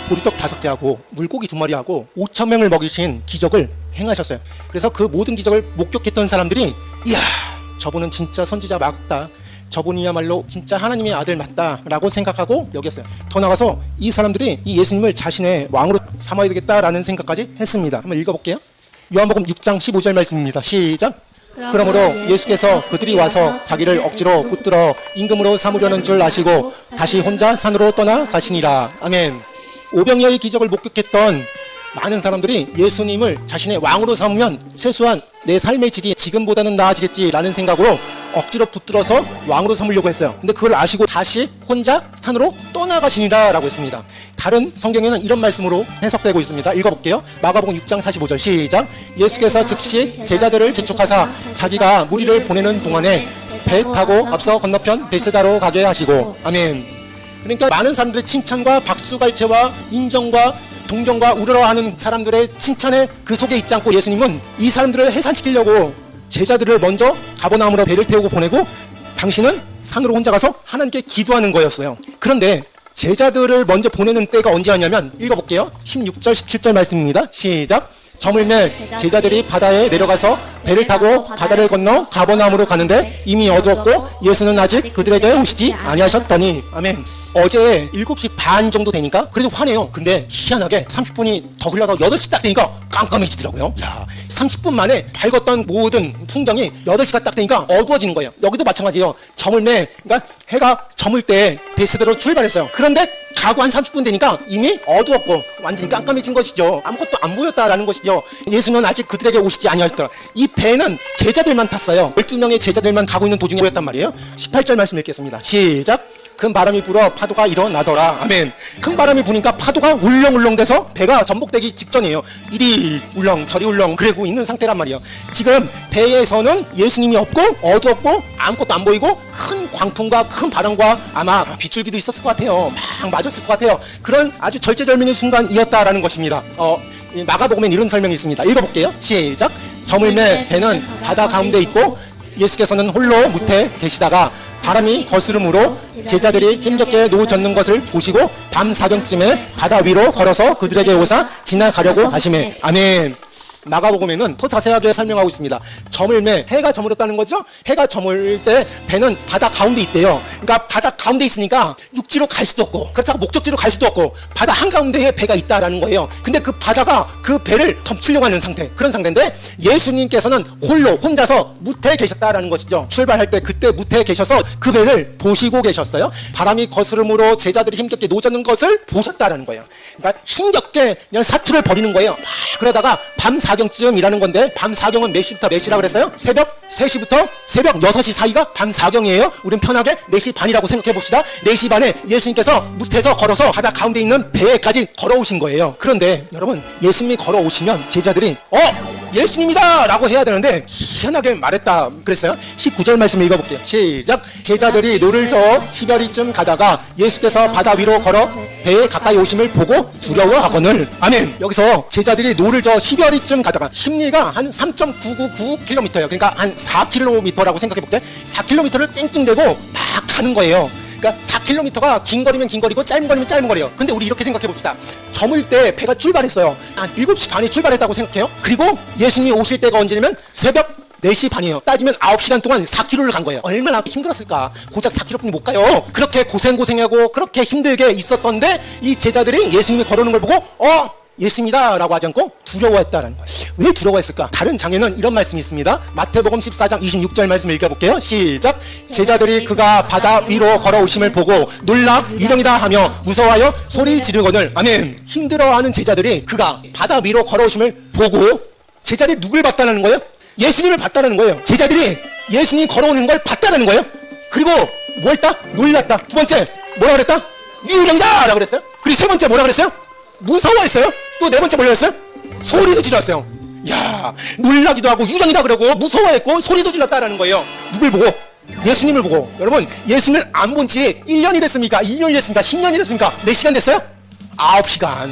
보리떡 5개하고 물고기 2마리하고 5,000명을 먹이신 기적을 행하셨어요. 그래서 그 모든 기적을 목격했던 사람들이 이야, 저분은 진짜 선지자 맞다, 저분이야말로 진짜 하나님의 아들 맞다 라고 생각하고 여겼어요. 더 나가서 이 사람들이 이 예수님을 자신의 왕으로 삼아야 되겠다라는 생각까지 했습니다. 한번 읽어볼게요. 요한복음 6장 15절 말씀입니다. 시작. 그러므로 예수께서 그들이 와서 자기를 억지로 붙들어 임금으로 삼으려는 줄 아시고 다시 혼자 산으로 떠나가시니라. 아멘. 오병이어의 기적을 목격했던 많은 사람들이 예수님을 자신의 왕으로 삼으면 최소한 내 삶의 질이 지금보다는 나아지겠지라는 생각으로 억지로 붙들어서 왕으로 삼으려고 했어요. 근데 그걸 아시고 다시 혼자 산으로 떠나가시니라 라고 했습니다. 다른 성경에는 이런 말씀으로 해석되고 있습니다. 읽어볼게요. 마가복음 6장 45절 시작. 예수께서 즉시 제자들을 재촉하사 자기가 무리를 보내는 동안에 배 타고 앞서 건너편 베세다로 가게 하시고. 아멘. 그러니까 많은 사람들의 칭찬과 박수갈채와 인정과 동경과 우러러하는 사람들의 칭찬에 그 속에 있지 않고 예수님은 이 사람들을 해산시키려고 제자들을 먼저 가버나움으로 배를 태우고 보내고 당신은 산으로 혼자 가서 하나님께 기도하는 거였어요. 그런데 제자들을 먼저 보내는 때가 언제였냐면 읽어볼게요. 16절 17절 말씀입니다. 시작. 저물매 제자들이 바다에 내려가서 배를 타고 바다를 건너 가버나움으로 가는데 이미 어두웠고 예수는 아직 그들에게 오시지 아니하셨더니. 아멘. 어제 7시 반 정도 되니까 그래도 화내요. 근데 희한하게 30분이 더 흘러서 8시 딱 되니까 깜깜해지더라고요. 야, 30분 만에 밝았던 모든 풍경이 8시가 딱 되니까 어두워지는 거예요. 여기도 마찬가지예요. 저물매, 그러니까 해가 저물 때 베세다로 출발했어요. 그런데 가고 한 30분 되니까 이미 어두웠고 완전히 깜깜해진 것이죠. 아무것도 안 보였다라는 것이죠. 예수는 아직 그들에게 오시지 아니하였더라. 이 배는 제자들만 탔어요. 12명의 제자들만 가고 있는 도중에 보였단 말이에요. 18절 말씀 읽겠습니다. 시작. 큰 바람이 불어 파도가 일어나더라. 아멘. 큰 바람이 부니까 파도가 울렁울렁 돼서 배가 전복되기 직전이에요. 이리 울렁 저리 울렁 그러고 있는 상태란 말이에요. 지금 배에서는 예수님이 없고 어두웠고 아무것도 안 보이고 큰 광풍과 큰 바람과 아마 빗줄기도 있었을 것 같아요. 막 맞았을 것 같아요. 그런 아주 절제절명의 순간이었다라는 것입니다. 마가복음엔 이런 설명이 있습니다. 읽어볼게요. 시작. 저물매 배는 바다 가운데 있고 예수께서는 홀로 무태 계시다가 바람이 거스름으로 제자들이 힘겹게 노젓는 것을 보시고 밤 사경쯤에 바다 위로 걸어서 그들에게 오사 지나가려고 하시매. 아멘. 마가복음에는 더 자세하게 설명하고 있습니다. 저물매, 해가 저물었다는 거죠. 해가 저물 때 배는 바다 가운데 있대요. 그러니까 바다 가운데 있으니까 육지로 갈 수도 없고 그렇다고 목적지로 갈 수도 없고 바다 한가운데에 배가 있다라는 거예요. 근데 그 바다가 그 배를 덮치려고 하는 상태, 그런 상태인데 예수님께서는 홀로 혼자서 무태에 계셨다라는 것이죠. 출발할 때 그때 무태에 계셔서 그 배를 보시고 계셨어요. 바람이 거스름으로 제자들이 힘겹게 노젓는 것을 보셨다라는 거예요. 그러니까 힘겹게 그냥 사투를 벌이는 거예요. 막 그러다가 밤 사경쯤이라는 건데 밤 사경은 몇 시부터 몇 시라고 그랬어요? 새벽 3시부터 새벽 6시 사이가 밤 사경이에요. 우린 편하게 4시 반이라고 생각해 봅시다. 4시 반에 예수님께서 무태에서 걸어서 바다 가운데 있는 배에까지 걸어오신 거예요. 그런데 여러분, 예수님이 걸어오시면 제자들이 예수님이다 라고 해야 되는데 희한하게 말했다 그랬어요. 19절 말씀 읽어볼게요. 시작. 제자들이 노를 저어 시별이쯤 가다가 예수께서 바다 위로 걸어 배에 가까이 오심을 보고 두려워하거늘. 아멘. 여기서 제자들이 노를 저어 시별이쯤 가다가 심리가 한 3.999km예요. 그러니까 한 4km라고 생각해볼게. 4km를 띵띵대고 막 가는 거예요. 그러니까 4km가 긴 거리면 긴 거리고 짧은 거리면 짧은 거리예요. 근데 우리 이렇게 생각해 봅시다. 저물 때 배가 출발했어요. 한 7시 반에 출발했다고 생각해요. 그리고 예수님이 오실 때가 언제냐면 새벽 4시 반이에요. 따지면 9시간 동안 4km를 간 거예요. 얼마나 힘들었을까. 고작 4km뿐이 못 가요. 그렇게 고생하고 그렇게 힘들게 있었던데 이 제자들이 예수님이 걸어오는 걸 보고 예수님이다 라고 하지 않고 두려워했다는 거예요. 왜 두려워했을까? 다른 장에는 이런 말씀이 있습니다. 마태복음 14장 26절 말씀 읽어볼게요. 시작. 제자들이 그가 바다 위로 걸어오심을 보고 놀라 유령이다 하며 무서워하여 소리 지르거늘. 아멘. 힘들어하는 제자들이 그가 바다 위로 걸어오심을 보고, 제자들이 누굴 봤다는 거예요? 예수님을 봤다는 거예요. 제자들이 예수님이 걸어오는 걸 봤다는 거예요. 그리고 뭐 했다? 놀랐다. 두 번째 뭐라 그랬다? 유령이다 라고 그랬어요. 그리고 세 번째 뭐라 그랬어요? 무서워했어요. 또 네 번째 뭐라 그랬어요? 소리도 질렀어요. 야, 놀라기도 하고 유령이다 그러고 무서워했고 소리도 질렀다라는 거예요. 누굴 보고? 예수님을 보고. 여러분, 예수님을 안 본 지 1년이 됐습니까? 2년이 됐습니까? 10년이 됐습니까? 몇 시간 됐어요? 9시간.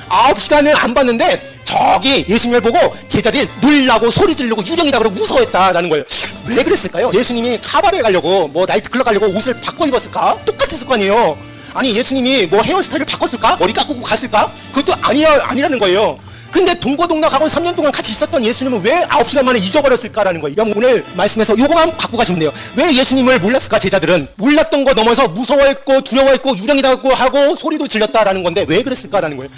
9시간을 안 봤는데 저기 예수님을 보고 제자들이 놀라고 소리 지르고 유령이다 그러고 무서워했다라는 거예요. 왜 그랬을까요? 예수님이 카바레에 가려고 나이트클럽 가려고 옷을 바꿔 입었을까? 똑같았을 거 아니에요. 아니 예수님이 뭐 헤어스타일을 바꿨을까? 머리 깎고 갔을까? 그것도 아니라는 거예요. 근데 동고동락하고 3년 동안 같이 있었던 예수님은 왜 9시간 만에 잊어버렸을까라는 거예요. 그럼 오늘 말씀에서 요거만 갖고 가시면 돼요. 왜 예수님을 몰랐을까? 제자들은 몰랐던 거 넘어서 무서워했고 두려워했고 유령이라고 하고 소리도 질렀다라는 건데 왜 그랬을까라는 거예요.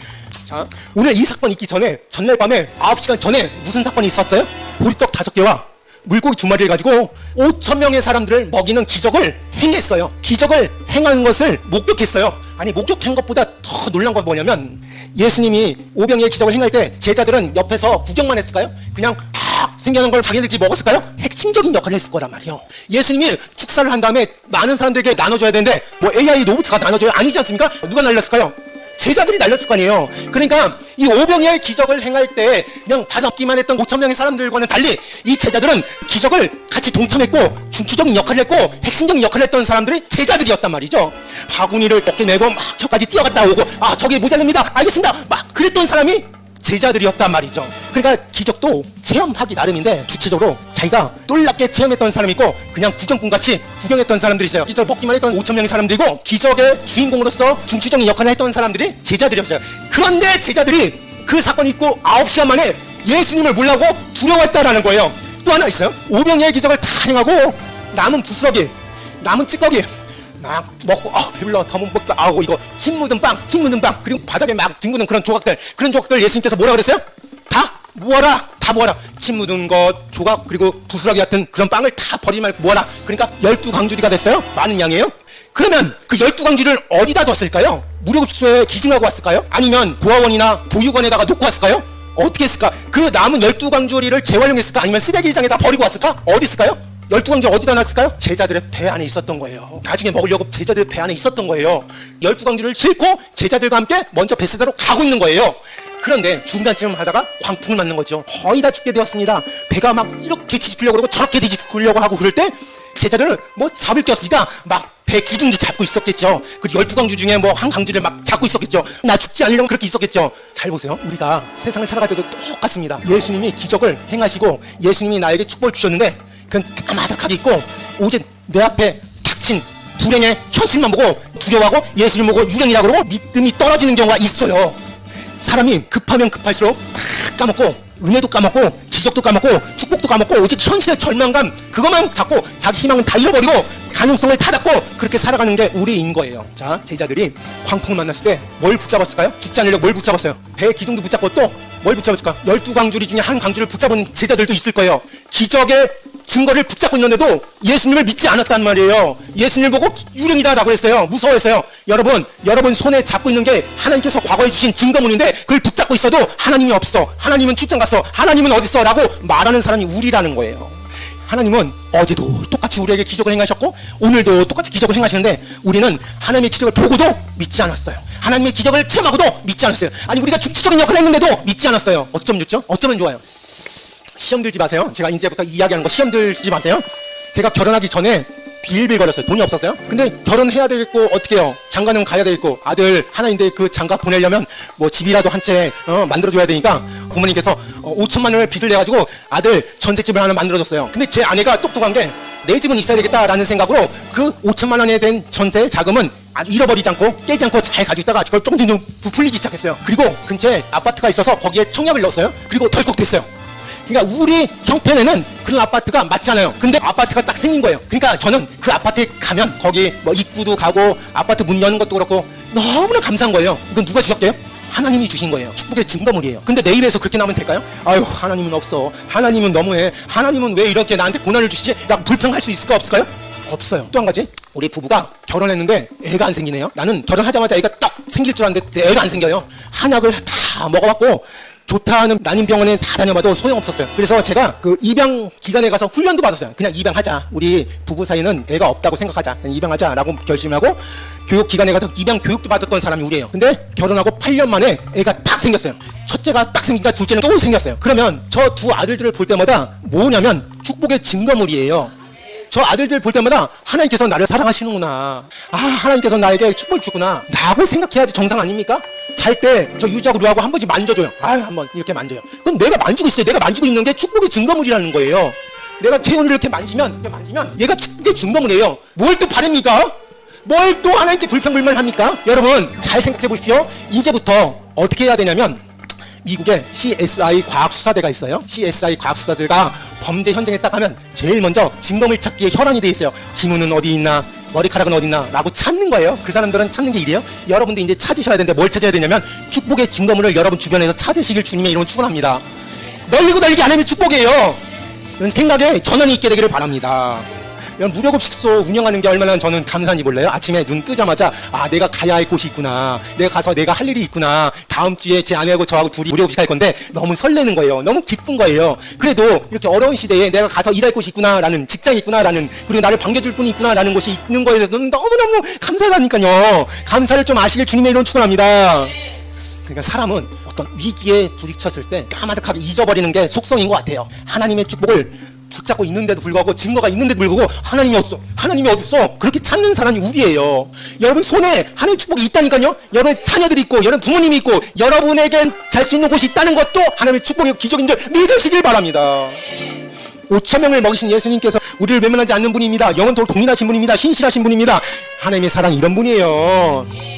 자, 오늘 이 사건 있기 전에 전날 밤에 9시간 전에 무슨 사건이 있었어요? 보리떡 5개와 물고기 2마리를 가지고 5,000명의 사람들을 먹이는 기적을 행했어요. 기적을 행하는 것을 목격했어요. 아니 목격한 것보다 더 놀란 건 뭐냐면 예수님이 오병이의 기적을 행할 때 제자들은 옆에서 구경만 했을까요? 그냥 막 생겨난 걸 자기들끼리 먹었을까요? 핵심적인 역할을 했을 거란 말이에요. 예수님이 축사를 한 다음에 많은 사람들에게 나눠줘야 되는데 뭐 AI 로봇가 나눠줘요? 아니지 않습니까? 누가 날렸을까요? 제자들이 날렸을 거 아니에요. 그러니까 이 오병이의 기적을 행할 때 그냥 받았기만 했던 5,000명의 사람들과는 달리 이 제자들은 기적을 같이 동참했고 중추적인 역할을 했고 핵심적인 역할을 했던 사람들이 제자들이었단 말이죠. 바구니를 어깨 메고 막 저까지 뛰어갔다 오고 저기 모자랍니다 알겠습니다 막 그랬던 사람이 제자들이었단 말이죠. 그러니까 기적도 체험하기 나름인데 구체적으로 자기가 놀랍게 체험했던 사람이 있고 그냥 구경꾼같이 구경했던 사람들이 있어요. 기적 먹기만 했던 5,000명의 사람들이고 기적의 주인공으로서 중추적인 역할을 했던 사람들이 제자들이었어요. 그런데 제자들이 그 사건이 있고 9시간 만에 예수님을 몰라고 두려워했다라는 거예요. 또 하나 있어요. 오병이의 기적을 다 행하고 남은 부스러기 남은 찌꺼기 막 먹고 배불러 더 못 먹다 이거 침 묻은 빵 그리고 바닥에 막 뒹구는 그런 조각들 예수님께서 뭐라 그랬어요? 다 모아라 침 묻은 것 조각 그리고 부스러기 같은 그런 빵을 다 버리지 말고 모아라. 그러니까 12강주리가 됐어요. 많은 양이에요. 그러면 그 12강주리를 어디다 뒀을까요? 무료급수에 기증하고 왔을까요? 아니면 보아원이나 보육원에다가 놓고 왔을까요? 어떻게 했을까? 그 남은 12강주리를 재활용했을까? 아니면 쓰레기장에다 버리고 왔을까? 어디 있을까요? 12강주 어디다 놨을까요? 제자들의 배 안에 있었던 거예요. 나중에 먹으려고 제자들의 배 안에 있었던 거예요. 12강주를 싣고 제자들과 함께 먼저 벳세다로 가고 있는 거예요. 그런데 중간쯤 하다가 광풍을 맞는 거죠. 거의 다 죽게 되었습니다. 배가 막 이렇게 뒤집히려고 그러고 저렇게 뒤집히려고 하고 그럴 때 제자들은 뭐 잡을 게 없으니까 막 배 기둥도 잡고 있었겠죠. 그 12강주 중에 뭐 한 강주를 막 잡고 있었겠죠. 나 죽지 않으려면 그렇게 있었겠죠. 잘 보세요. 우리가 세상을 살아갈 때도 똑같습니다. 예수님이 기적을 행하시고 예수님이 나에게 축복을 주셨는데 그건 까마득하게 있고 오직 내 앞에 닥친 불행의 현실만 보고 두려워하고 예수님 보고 유령이라고 그러고 믿음이 떨어지는 경우가 있어요. 사람이 급하면 급할수록 다 까먹고 은혜도 까먹고 기적도 까먹고 축복도 까먹고 오직 현실의 절망감 그것만 갖고 자기 희망은 다 잃어버리고 가능성을 다 닫고 그렇게 살아가는 게 우리인 거예요. 자, 제자들이 광풍을 만났을 때 뭘 붙잡았을까요? 죽지 않으려고 뭘 붙잡았어요? 배 기둥도 붙잡고 또 뭘 붙잡았을까? 12강주리 중에 한 강주를 붙잡은 제자들도 있을 거예요. 기적의 증거를 붙잡고 있는데도 예수님을 믿지 않았단 말이에요. 예수님을 보고 유령이다 라고 했어요. 무서워했어요. 여러분 손에 잡고 있는 게 하나님께서 과거에 주신 증거물인데 그걸 붙잡고 있어도 하나님이 없어, 하나님은 출장 갔어, 하나님은 어딨어 라고 말하는 사람이 우리라는 거예요. 하나님은 어제도 똑같이 우리에게 기적을 행하셨고 오늘도 똑같이 기적을 행하시는데 우리는 하나님의 기적을 보고도 믿지 않았어요. 하나님의 기적을 체험하고도 믿지 않았어요. 아니 우리가 중추적인 역할을 했는데도 믿지 않았어요. 어쩜 좋죠? 어쩌면 좋아요? 시험 들지 마세요. 제가 이제부터 이야기하는 거 시험 들지 마세요. 제가 결혼하기 전에 빌빌거렸어요. 돈이 없었어요. 근데 결혼해야 되겠고 어떻게 해요? 장가는 가야 되겠고 아들 하나인데 그 장가 보내려면 뭐 집이라도 한 채 만들어줘야 되니까 부모님께서 5천만 원을 빚을 내가지고 아들 전셋집을 하나 만들어줬어요. 근데 제 아내가 똑똑한 게 내 집은 있어야 되겠다라는 생각으로 그 5천만 원에 된 전세 자금은 아주 잃어버리지 않고 깨지 않고 잘 가지고 있다가 그걸 조금씩 좀 부풀리기 시작했어요. 그리고 근처에 아파트가 있어서 거기에 청약을 넣었어요. 그리고 덜컥 됐어요. 그러니까 우리 형편에는 그런 아파트가 맞잖아요. 근데 아파트가 딱 생긴 거예요. 그러니까 저는 그 아파트에 가면 거기 뭐 입구도 가고 아파트 문 여는 것도 그렇고 너무나 감사한 거예요. 이건 누가 주셨대요? 하나님이 주신 거예요. 축복의 증거물이에요. 근데 내 입에서 그렇게 나오면 될까요? 아유 하나님은 없어, 하나님은 너무해, 하나님은 왜 이렇게 나한테 고난을 주시지? 라고 불평할 수 있을까 없을까요? 없어요. 또 한 가지, 우리 부부가 결혼했는데 애가 안 생기네요. 나는 결혼하자마자 애가 딱 생길 줄 알았는데 애가 안 생겨요. 한약을 다 먹어봤고 좋다는 난임병원에 다 다녀봐도 소용없었어요. 그래서 제가 그 입양 기관에 가서 훈련도 받았어요. 그냥 입양하자, 우리 부부 사이는 애가 없다고 생각하자, 그냥 입양하자 라고 결심하고 교육기관에 가서 입양 교육도 받았던 사람이 우리예요. 근데 결혼하고 8년 만에 애가 딱 생겼어요. 첫째가 딱 생기니까 둘째는 또 생겼어요. 그러면 저 두 아들들을 볼 때마다 뭐냐면 축복의 증거물이에요. 저 아들들 볼 때마다 하나님께서 나를 사랑하시는구나, 하나님께서 나에게 축복을 주구나 라고 생각해야지 정상 아닙니까? 잘 때 저 유자고 누하고 한 번씩 만져줘요. 한번 이렇게 만져요. 그럼 내가 만지고 있어요. 내가 만지고 있는 게 축복의 증거물이라는 거예요. 내가 채연이를 이렇게 만지면 얘가 축복의 증거물이에요. 뭘 또 바랍니까? 뭘 또 하나님께 불평불만을 합니까? 여러분 잘 생각해 보십시오. 이제부터 어떻게 해야 되냐면 미국에 CSI 과학수사대가 있어요. CSI 과학수사대가 범죄 현장에 딱 가면 제일 먼저 증거물 찾기에 혈안이 돼 있어요. 지문은 어디 있나, 머리카락은 어디 있나 라고 찾는 거예요. 그 사람들은 찾는 게 일이에요. 여러분도 이제 찾으셔야 되는데 뭘 찾아야 되냐면 축복의 증거물을 여러분 주변에서 찾으시길 주님의 이름으로 축원합니다. 널리고 널리기 안 하면 축복이에요. 이런 생각에 전환이 있게 되기를 바랍니다. 이런 무료급 식소 운영하는 게 얼마나 저는 감사한지 몰라요. 아침에 눈 뜨자마자 내가 가야 할 곳이 있구나, 내가 가서 내가 할 일이 있구나, 다음 주에 제 아내하고 저하고 둘이 무료급식 할 건데 너무 설레는 거예요. 너무 기쁜 거예요. 그래도 이렇게 어려운 시대에 내가 가서 일할 곳이 있구나 라는, 직장이 있구나 라는, 그리고 나를 반겨줄 분이 있구나 라는 곳이 있는 거에 대해서 너무너무 감사하다니까요. 감사를 좀 아시길 주님의 이름으로 축원합니다. 그러니까 사람은 어떤 위기에 부딪혔을 때 까마득하게 잊어버리는 게 속성인 것 같아요. 하나님의 축복을 붙잡고 있는데도 불구하고, 증거가 있는데도 불구하고 하나님이 없어, 하나님이 어딨어, 그렇게 찾는 사람이 우리예요. 여러분 손에 하나님의 축복이 있다니까요. 여러분의 자녀들이 있고 여러분 부모님이 있고 여러분에겐 잘 수 있는 곳이 있다는 것도 하나님의 축복의 기적인 줄 믿으시길 바랍니다. 5,000명을 먹이신 예수님께서 우리를 외면하지 않는 분입니다. 영원토록 동일하신 분입니다. 신실하신 분입니다. 하나님의 사랑이 이런 분이에요.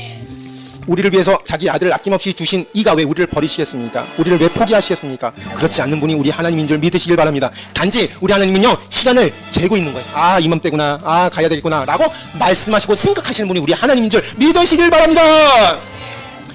우리를 위해서 자기 아들을 아낌없이 주신 이가 왜 우리를 버리시겠습니까? 우리를 왜 포기하시겠습니까? 그렇지 않는 분이 우리 하나님인 줄 믿으시길 바랍니다. 단지 우리 하나님은요, 시간을 재고 있는 거예요. 이맘때구나, 가야 되겠구나 라고 말씀하시고 생각하시는 분이 우리 하나님인 줄 믿으시길 바랍니다.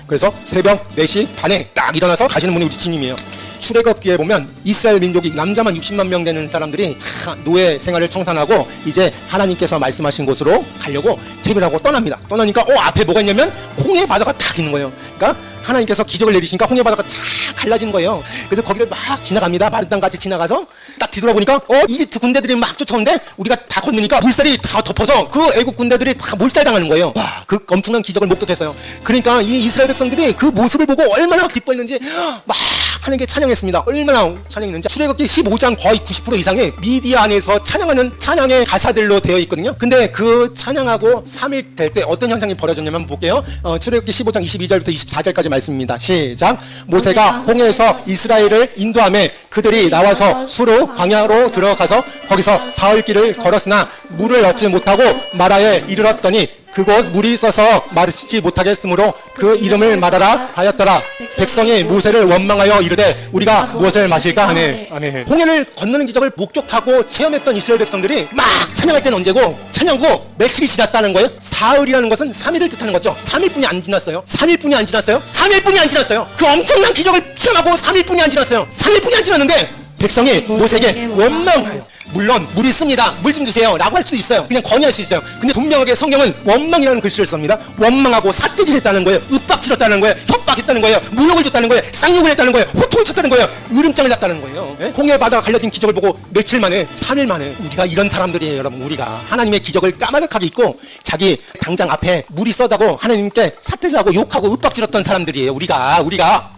그래서 새벽 4시 반에 딱 일어나서 가시는 분이 우리 주님이에요. 출애굽기에 보면 이스라엘 민족이 남자만 60만 명 되는 사람들이 노예 생활을 청산하고 이제 하나님께서 말씀하신 곳으로 가려고 제비를 하고 떠납니다. 떠나니까 앞에 뭐가 있냐면 홍해 바다가 딱 있는 거예요. 그러니까 하나님께서 기적을 내리시니까 홍해 바다가 쫙 갈라진 거예요. 그래서 거기를 막 지나갑니다. 마른 땅 같이 지나가서 딱 뒤돌아보니까 이집트 군대들이 막 쫓아오는데 우리가 다 건너니까 물살이 다 덮어서 그 애국 군대들이 다 몰살당하는 거예요. 그 엄청난 기적을 목격했어요. 그러니까 이 이스라엘 백성들이 그 모습을 보고 얼마나 기뻐했는지 막 하나님께 찬양했습니다. 얼마나 찬양했는지 출애굽기 15장 거의 90% 이상이 미디어 안에서 찬양하는 찬양의 가사들로 되어 있거든요. 근데 그 찬양하고 3일 될 때 어떤 현상이 벌어졌냐면 볼게요. 출애굽기 15장 22절부터 24절까지 말씀입니다. 시작. 모세가 홍해에서 이스라엘을 인도하며 그들이 나와서 수르 광야로 들어가서 거기서 사흘길을 걸었으나 물을 얻지 못하고 마라에 이르렀더니 그곳 물이 있어서 마시지 못하겠으므로 그 이름을 마라라 하였더라. 백성이 모세를 원망하여 이르되 우리가 무엇을 마실까 하네. 아멘. 홍해를 건너는 기적을 목격하고 체험했던 이스라엘 백성들이 막 찬양할 때는 언제고, 찬양 후 며칠이 지났다는 거예요. 사흘이라는 것은 3일을 뜻하는 거죠. 3일뿐이 안 지났어요. 3일뿐이 안 지났어요. 3일뿐이 안 지났어요. 그 엄청난 기적을 체험하고 3일뿐이 안 지났어요. 3일뿐이 안 지났는데 백성이 모세에게 원망하여, 물론 물 있습니다, 물 좀 주세요 라고 할 수 있어요. 그냥 건의할 수 있어요. 근데 분명하게 성경은 원망이라는 글씨를 씁니다. 원망하고 삿대질했다는 거예요. 윽박질했다는 거예요. 협박했다는 거예요. 무욕을 줬다는 거예요. 쌍욕을 했다는 거예요. 호통을 쳤다는 거예요. 으름장을 놨다는 거예요. 홍해 바다가 갈라진 기적을 보고 며칠 만에, 3일 만에, 우리가 이런 사람들이에요. 여러분, 우리가 하나님의 기적을 까마득하게 잊고 자기 당장 앞에 물이 썩다고 하나님께 삿대질하고 욕하고 윽박질했던 사람들이에요. 우리가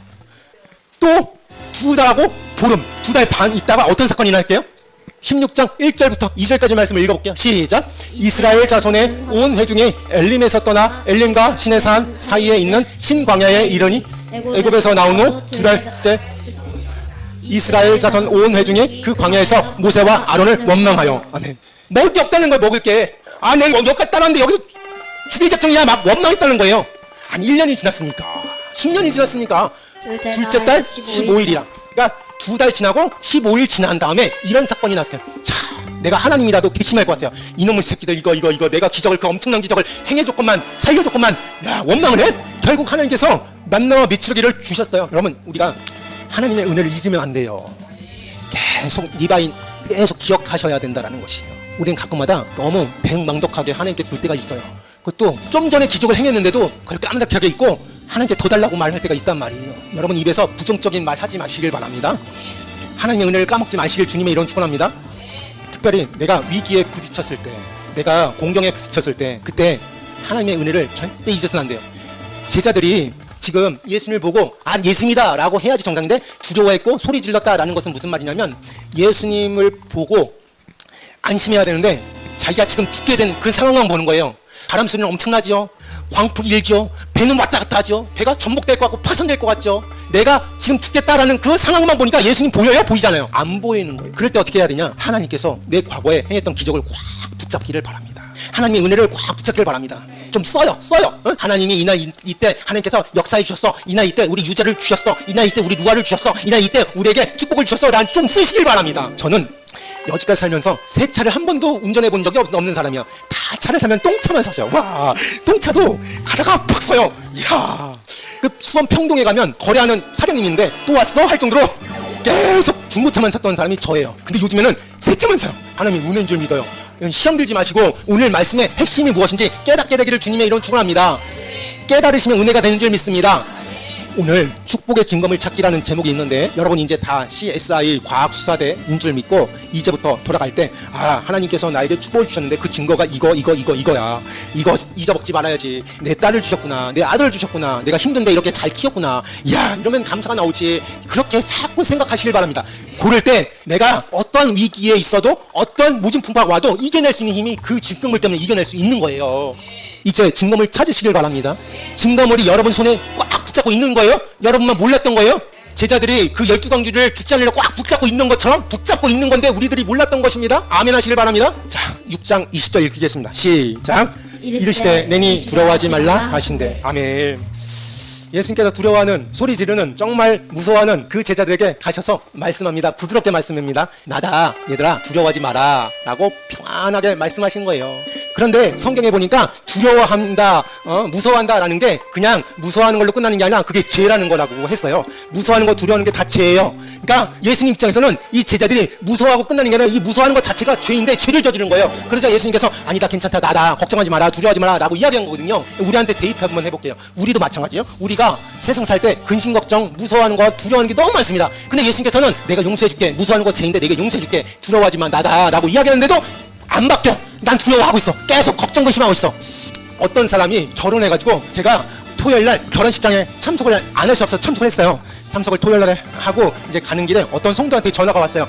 또 2달하고 보름, 2달 반 있다가 어떤 사건이 날게요? 16장 1절부터 2절까지 말씀을 읽어볼게요. 시작. 이스라엘 자손의 온 회중이 엘림에서 떠나 엘림과 시내산 사이에 있는 신광야에 이르니 애굽에서 나온 후 2달째 이스라엘 자손 온 회중이 그 광야에서 모세와 아론을 원망하여. 아멘. 먹을 게 없다는 걸 먹을 게. 내가 너까지 따랐는데 여기서 죽일 작정이야 막 원망했다는 거예요. 1년이 지났으니까, 10년이 지났으니까 둘째 달 15일이라. 그러니까 2달 지나고 15일 지난 다음에 이런 사건이 났어요. 자, 내가 하나님이라도 괘씸할 것 같아요. 이놈의 새끼들 이거 내가 기적을, 그 엄청난 기적을 행해줬건만, 살려줬건만, 원망을 해? 결국 하나님께서 만나와 미추루기를 주셨어요. 여러분, 우리가 하나님의 은혜를 잊으면 안 돼요. 계속 리바인 계속 기억하셔야 된다는 것이에요. 우리는 가끔마다 너무 백망덕하게 하나님께 굴 때가 있어요. 그것도 좀 전에 기적을 행했는데도 그걸 까무닥하게 있고 하나님께 더 달라고 말할 때가 있단 말이에요. 여러분 입에서 부정적인 말 하지 마시길 바랍니다. 하나님의 은혜를 까먹지 마시길 주님의 이런 축원합니다. 특별히 내가 위기에 부딪혔을 때, 내가 공경에 부딪혔을 때, 그때 하나님의 은혜를 절대 잊어서는 안 돼요. 제자들이 지금 예수님을 보고 예수님이다 라고 해야지 정상인데 두려워했고 소리 질렀다 라는 것은 무슨 말이냐면, 예수님을 보고 안심해야 되는데 자기가 지금 죽게 된 그 상황만 보는 거예요. 바람 소리는 엄청나죠. 광풍이 일죠. 배는 왔다 갔다 하죠. 배가 전복될 것 같고 파손될 것 같죠. 내가 지금 죽겠다라는 그 상황만 보니까 예수님 보여요? 보이잖아요. 안 보이는 거예요. 그럴 때 어떻게 해야 되냐? 하나님께서 내 과거에 행했던 기적을 꽉 붙잡기를 바랍니다. 하나님의 은혜를 꽉 붙잡길 바랍니다. 좀 써요. 어? 하나님이 이날 이때 하나님께서 역사해 주셨어. 이날 이때 우리 유자를 주셨어. 이날 이때 우리 누아를 주셨어. 이날 이때 우리에게 축복을 주셨어. 난 좀 쓰시길 바랍니다. 저는 여지까지 살면서 새 차를 한 번도 운전해 본 적이 없는 사람이야. 다 차를 사면 똥차만 사세요. 와, 똥차도 가다가 팍 써요. 이야, 그 수원 평동에 가면 거래하는 사장님인데 또 왔어? 할 정도로 계속 중고차만 샀던 사람이 저예요. 근데 요즘에는 새 차만 사요. 하나님 은혜인 줄 믿어요. 시험 들지 마시고 오늘 말씀의 핵심이 무엇인지 깨닫게 되기를 주님의 이름 축원합니다. 깨달으시면 은혜가 되는 줄 믿습니다. 오늘 축복의 증거물 찾기라는 제목이 있는데 여러분 이제 다 CSI 과학수사대인 줄 믿고 이제부터 돌아갈 때 하나님께서 나에게 축복을 주셨는데 그 증거가 이거야. 이거 잊어먹지 말아야지. 내 딸을 주셨구나. 내 아들을 주셨구나. 내가 힘든데 이렇게 잘 키웠구나. 이야, 이러면 감사가 나오지. 그렇게 자꾸 생각하시길 바랍니다. 그럴 때 내가 어떤 위기에 있어도 어떤 모진 풍파가 와도 이겨낼 수 있는 힘이 그 증거물 때문에 이겨낼 수 있는 거예요. 이제 증거물 찾으시길 바랍니다. 증거물이 여러분 손에 꽉 붙잡고 있는 거예요? 여러분만 몰랐던 거예요? 제자들이 그 12강주를 뒷자리로 꽉 붙잡고 있는 것처럼 붙잡고 있는 건데 우리들이 몰랐던 것입니다. 아멘 하시길 바랍니다. 자, 6장 20절 읽겠습니다. 시작. 이르시되 내니 두려워하지 말라 하신대. 아멘. 예수님께서 두려워하는, 소리 지르는, 정말 무서워하는 그 제자들에게 가셔서 말씀합니다. 부드럽게 말씀합니다. 나다, 얘들아, 두려워하지 마라 라고 평안하게 말씀하신 거예요. 그런데 성경에 보니까 두려워한다, 무서워한다 라는 게 그냥 무서워하는 걸로 끝나는 게 아니라 그게 죄라는 거라고 했어요. 무서워하는 거, 두려워하는 게 다 죄예요. 그러니까 예수님 입장에서는 이 제자들이 무서워하고 끝나는 게 아니라 이 무서워하는 것 자체가 죄인데 죄를 저지른 거예요. 그러자 예수님께서 아니다, 괜찮다, 나다, 걱정하지 마라, 두려워하지 마라 라고 이야기한 거거든요. 우리한테 대입 한번 해볼게요. 우리도 마찬가지예요. 우리가 세상 살 때 근심 걱정, 무서워하는 거, 두려워하는 게 너무 많습니다. 근데 예수님께서는 내가 용서해줄게, 무서워하는 거 죄인데 내가 용서해줄게, 두려워하지 마, 나다 라고 이야기하는데도 안 바뀌어. 난 두려워하고 있어. 계속 걱정 근심하고 있어. 어떤 사람이 결혼해가지고, 제가 토요일날 결혼식장에 참석을 안 할 수 없어서 참석을 했어요. 참석을 토요일날에 하고 이제 가는 길에 어떤 성도한테 전화가 왔어요.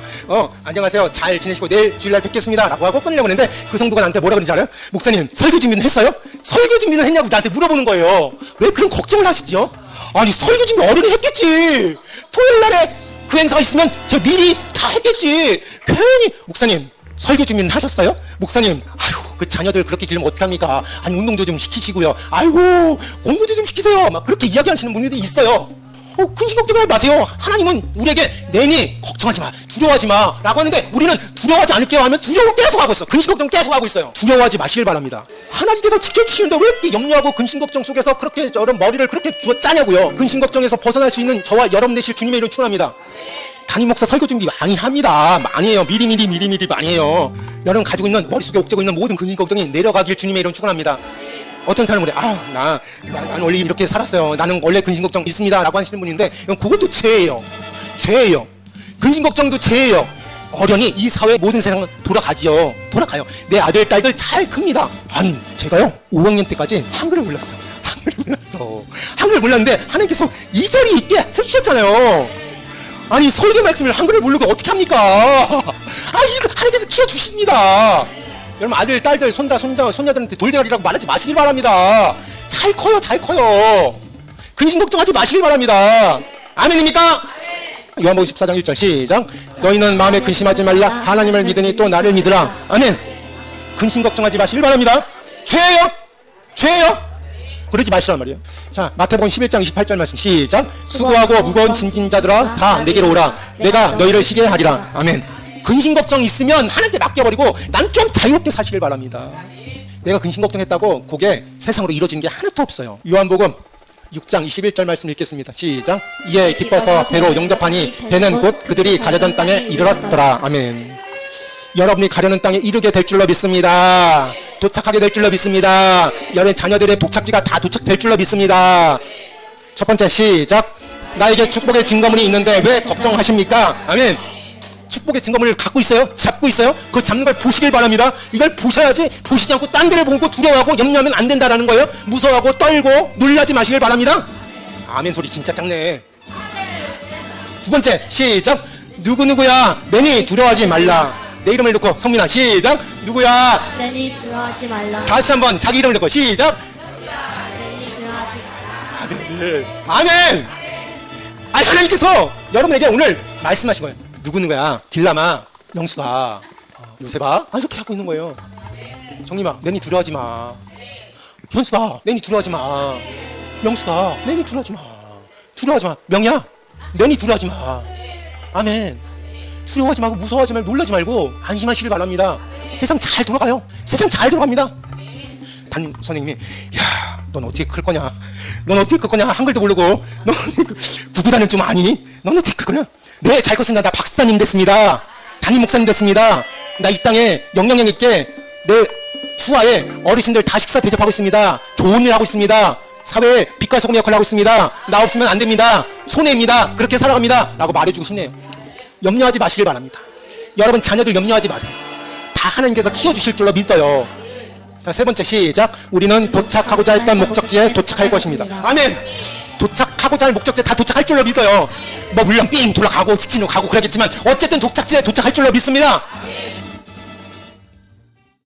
안녕하세요, 잘 지내시고 내일 주일날 뵙겠습니다 라고 하고 끊으려고 했는데 그 성도가 나한테 뭐라 그러는지 알아요? 목사님, 설교 준비는 했어요? 설교 준비는 했냐고 나한테 물어보는 거예요. 왜 그런 걱정을 하시죠? 아니, 설교 준비 어른이 했겠지. 토요일날에 그 행사가 있으면 저 미리 다 했겠지. 괜히 목사님 설교 준비는 하셨어요? 목사님, 아이고, 그 자녀들 그렇게 기르면 어떡합니까? 아니, 운동도 좀 시키시고요. 아이고, 공부도 좀 시키세요. 막 그렇게 이야기하시는 분들이 있어요. 근심 걱정하지 마세요. 하나님은 우리에게 내니 걱정하지 마, 두려워하지 마 라고 하는데 우리는 두려워하지 않을게요 하면 두려워 계속 하고 있어. 근심 걱정 계속 하고 있어요. 두려워하지 마시길 바랍니다. 하나님께서 지켜주시는데 왜 이렇게 염려하고 근심 걱정 속에서 그렇게 여러분 머리를 그렇게 짜냐고요. 근심 걱정에서 벗어날 수 있는 저와 여러분 되실 주님의 이름 축원합니다. 담임 목사 설교 준비 많이 합니다. 많이 해요. 미리미리 많이 해요. 여러분 가지고 있는, 머릿속에 옥죄고 있는 모든 근심 걱정이 내려가길 주님의 이름 축원합니다. 어떤 사람은 그래, 난 원래 이렇게 살았어요, 나는 원래 근심 걱정 있습니다 라고 하시는 분인데 그것도 죄예요. 근심 걱정도 죄예요. 어련히 이 사회 모든 세상은 돌아가요. 내 아들 딸들 잘 큽니다. 아니, 제가요 5학년 때까지 한글을 몰랐어요. 한글을 몰랐는데 하나님께서 이 자리에 있게 해주셨잖아요. 아니, 설교 말씀을 한글을 모르고 어떻게 합니까? 이거 하나님께서 키워주십니다. 여러분, 아들, 딸들, 손자들한테 돌대가리라고 말하지 마시길 바랍니다. 잘 커요. 근심 걱정하지 마시길 바랍니다. 아멘입니까? 요한복음 14장 1절 시작. 너희는 마음에 근심하지 말라. 하나님을 믿으니 또 나를 믿으라. 아멘. 근심 걱정하지 마시길 바랍니다. 죄예요. 그러지 마시란 말이에요. 자, 마태복음 11장 28절 말씀 시작. 수고하고 무거운 짐진 자들아 다 내게로 오라. 내가 너희를 쉬게 하리라. 아멘. 근심 걱정 있으면 하나님께 맡겨버리고 난 좀 자유롭게 사시길 바랍니다. 내가 근심 걱정했다고 그게 세상으로 이루어지는 게 하나도 없어요. 요한복음 6장 21절 말씀 읽겠습니다. 시작. 이에 기뻐서 배로 영접하니 배는 곧 그들이 가려던 땅에 이르렀더라. 아멘. 여러분이 가려는 땅에 이르게 될 줄로 믿습니다. 도착하게 될 줄로 믿습니다. 여러분 자녀들의 도착지가 다 도착될 줄로 믿습니다. 첫 번째 시작. 나에게 축복의 증거물이 있는데 왜 걱정하십니까? 아멘. 축복의 증거물을 갖고 있어요? 잡고 있어요? 그거 잡는 걸 보시길 바랍니다. 이걸 보셔야지, 보시지 않고 딴 데를 보고 두려워하고 염려하면 안 된다라는 거예요. 무서워하고 떨고 놀라지 마시길 바랍니다. 아멘 소리 진짜 작네. 두 번째 시작. 누구야 내니 두려워하지 말라. 내 이름을 넣고 성민아 시작. 누구야 내니 두려워하지 말라. 다시 한번 자기 이름을 넣고 시작. 내니 두려워하지 말라. 아멘. 하나님께서 여러분에게 오늘 말씀하신 거예요. 누구야? 길라마, 영수가, 요셉아, 이렇게 하고 있는 거예요. 정림아, 내니 두려워하지 마. 현수가, 내니 두려워하지 마. 영수가, 내니 두려워하지 마. 두려워하지 마. 명희야, 내니 두려워하지 마. 아멘. 두려워하지 말고 무서워하지 말고 놀라지 말고 안심하시길 바랍니다. 세상 잘 돌아가요. 세상 잘 돌아갑니다. 담임 선생님이, 야, 넌 어떻게 클 거냐? 넌 어떻게 클 거냐? 한글도 모르고, 넌 구구 다닐 줄 아니? 넌 어떻게 클 거냐? 네, 잘 컸습니다. 나 박사님 됐습니다. 담임 목사님 됐습니다. 나 이 땅에 영향력 있게 내 수하에 어르신들 다 식사 대접하고 있습니다. 좋은 일 하고 있습니다. 사회에 빛과 소금 역할을 하고 있습니다. 나 없으면 안 됩니다. 손해입니다. 그렇게 살아갑니다. 라고 말해주고 싶네요. 염려하지 마시길 바랍니다. 여러분 자녀들 염려하지 마세요. 다 하나님께서 키워주실 줄로 믿어요. 자, 세 번째 시작. 우리는 도착하고자 했던 목적지에 도착할 것입니다. 아멘. 도착하고자 할 목적지에 다 도착할 줄로 믿어요. 뭐 물론 삥 돌아가고 직진으로 가고 그러겠지만 어쨌든 도착지에 도착할 줄로 믿습니다.